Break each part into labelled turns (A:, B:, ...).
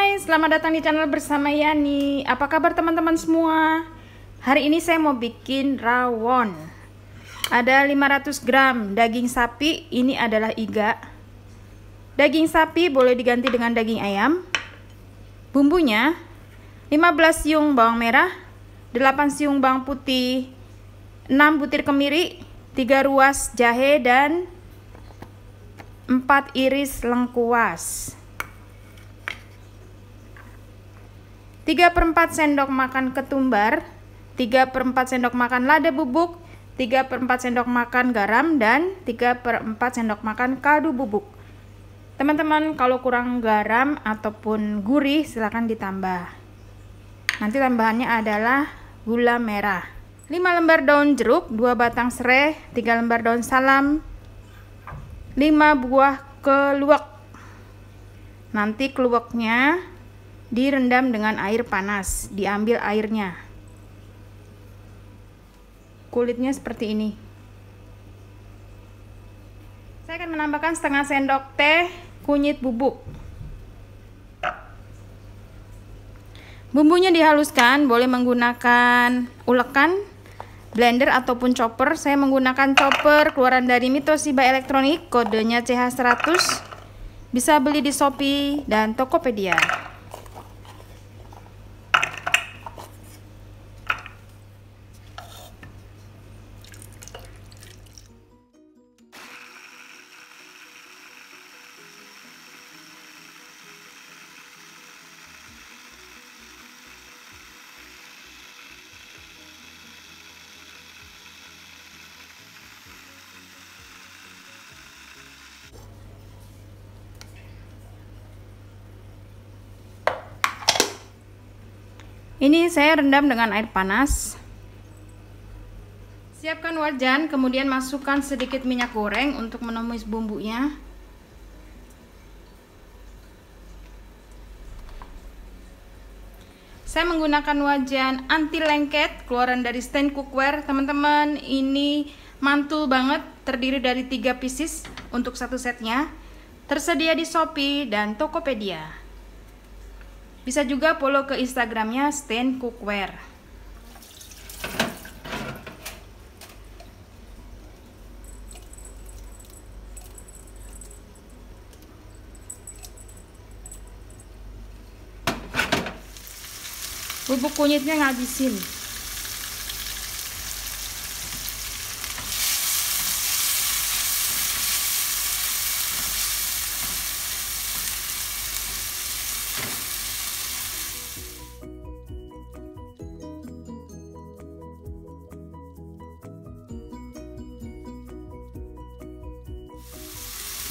A: Hai, selamat datang di channel bersama Yani. Apa kabar teman-teman semua? Hari ini saya mau bikin rawon. Ada 500 gram daging sapi, ini adalah iga. Daging sapi boleh diganti dengan daging ayam. Bumbunya 15 siung bawang merah, 8 siung bawang putih, 6 butir kemiri, 3 ruas jahe, dan 4 iris lengkuas. 3/4 sendok makan ketumbar, 3/4 sendok makan lada bubuk, 3/4 sendok makan garam, dan 3/4 sendok makan kaldu bubuk. Teman-teman, kalau kurang garam ataupun gurih silahkan ditambah. Nanti tambahannya adalah gula merah. 5 lembar daun jeruk, 2 batang serai, 3 lembar daun salam, 5 buah keluak. Nanti keluaknya direndam dengan air panas, diambil airnya. Kulitnya seperti ini. Saya akan menambahkan setengah sendok teh kunyit bubuk. Bumbunya dihaluskan, boleh menggunakan ulekan, blender ataupun chopper. Saya menggunakan chopper keluaran dari Mitoshiba Elektronik, kodenya CH100. Bisa beli di Shopee dan Tokopedia. Ini saya rendam dengan air panas. Siapkan wajan, kemudian masukkan sedikit minyak goreng untuk menumis bumbunya. Saya menggunakan wajan anti lengket keluaran dari Stand Cookware. Teman-teman, ini mantul banget, terdiri dari 3 pieces untuk satu setnya. Tersedia di Shopee dan Tokopedia. Bisa juga follow ke Instagramnya Stand Cookware. Bubuk kunyitnya ngabisin.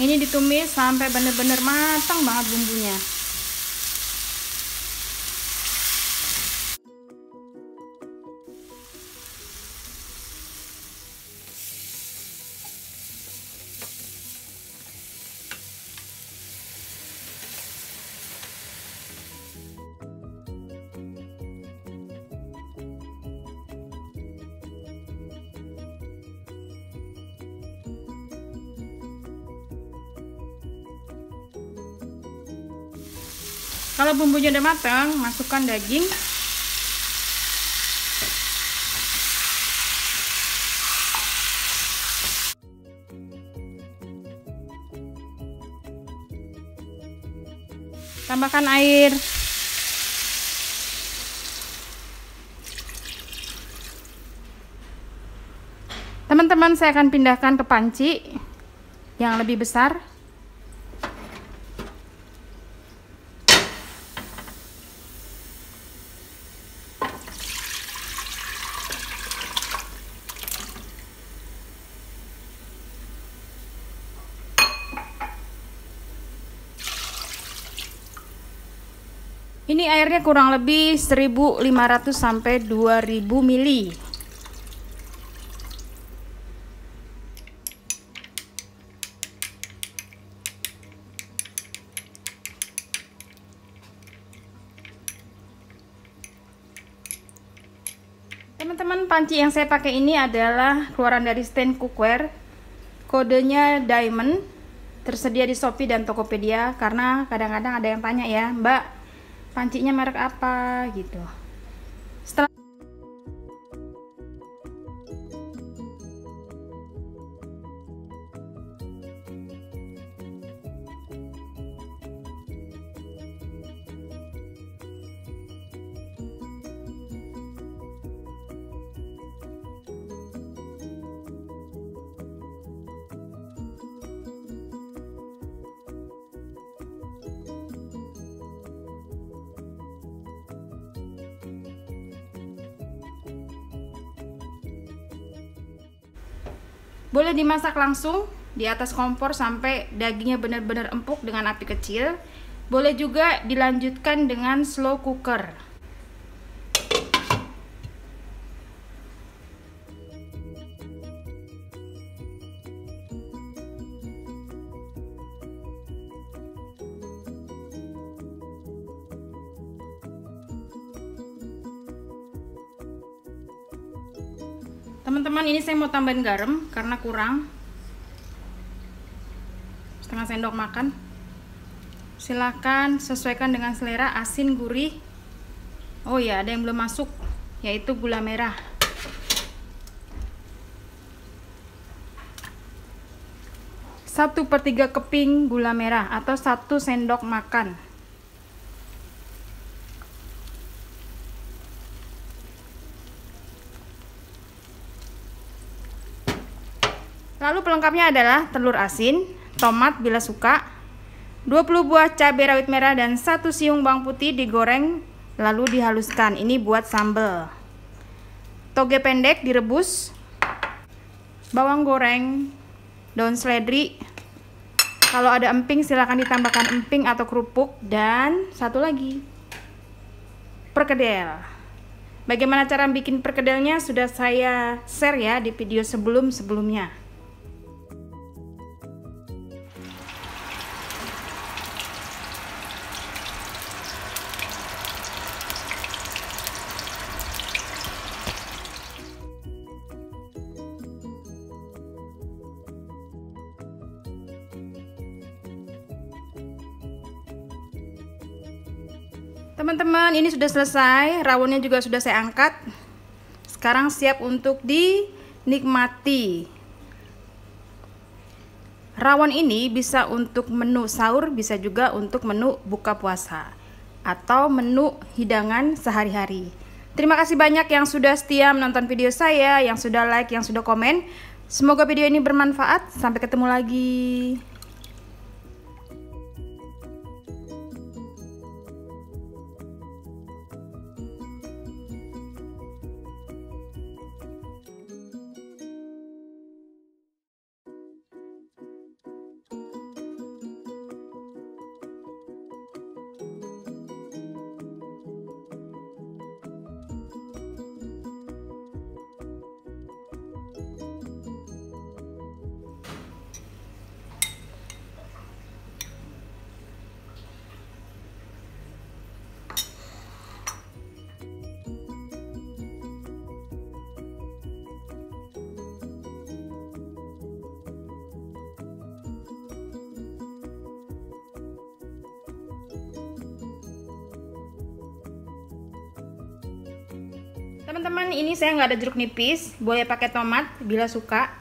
A: Ini ditumis sampai benar-benar matang banget bumbunya. Kalau bumbunya udah matang, masukkan daging. Tambahkan air. Teman-teman, saya akan pindahkan ke panci yang lebih besar. Ini airnya kurang lebih 1500 sampai 2000 ml. Teman-teman, panci yang saya pakai ini adalah keluaran dari Stand Cookware, kodenya Diamond. Tersedia di Shopee dan Tokopedia, karena kadang-kadang ada yang tanya ya, Mbak, pancinya merek apa gitu. Setelah boleh dimasak langsung di atas kompor sampai dagingnya benar-benar empuk dengan api kecil. Boleh juga dilanjutkan dengan slow cooker. Teman-teman, ini saya mau tambahin garam karena kurang, setengah sendok makan. Silakan sesuaikan dengan selera, asin, gurih. Oh ya, ada yang belum masuk, yaitu gula merah. Satu per 3 keping gula merah atau 1 sendok makan. Lalu pelengkapnya adalah telur asin, tomat bila suka, 20 buah cabai rawit merah dan 1 siung bawang putih digoreng lalu dihaluskan. Ini buat sambal. Toge pendek direbus, bawang goreng, daun seledri. Kalau ada emping silahkan ditambahkan emping atau kerupuk, dan satu lagi, perkedel. Bagaimana cara bikin perkedelnya sudah saya share ya di video sebelumnya. Teman-teman, ini sudah selesai, rawonnya juga sudah saya angkat. Sekarang siap untuk dinikmati. Rawon ini bisa untuk menu sahur, bisa juga untuk menu buka puasa atau menu hidangan sehari-hari. Terima kasih banyak yang sudah setia menonton video saya, yang sudah like, yang sudah komen. Semoga video ini bermanfaat. Sampai ketemu lagi. Teman-teman, ini saya nggak ada jeruk nipis, boleh pakai tomat bila suka.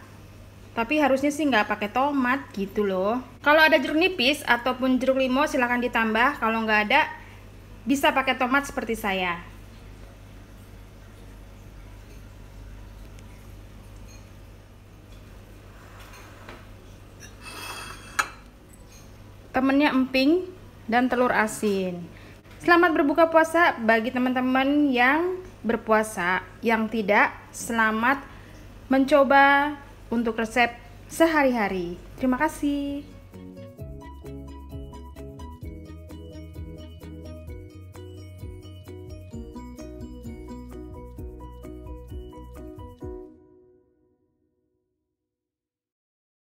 A: Tapi harusnya sih nggak pakai tomat gitu loh. Kalau ada jeruk nipis ataupun jeruk limau silahkan ditambah. Kalau nggak ada, bisa pakai tomat seperti saya. Temennya emping dan telur asin. Selamat berbuka puasa bagi teman-teman yang berpuasa. Yang tidak, selamat mencoba untuk resep sehari-hari. Terima kasih.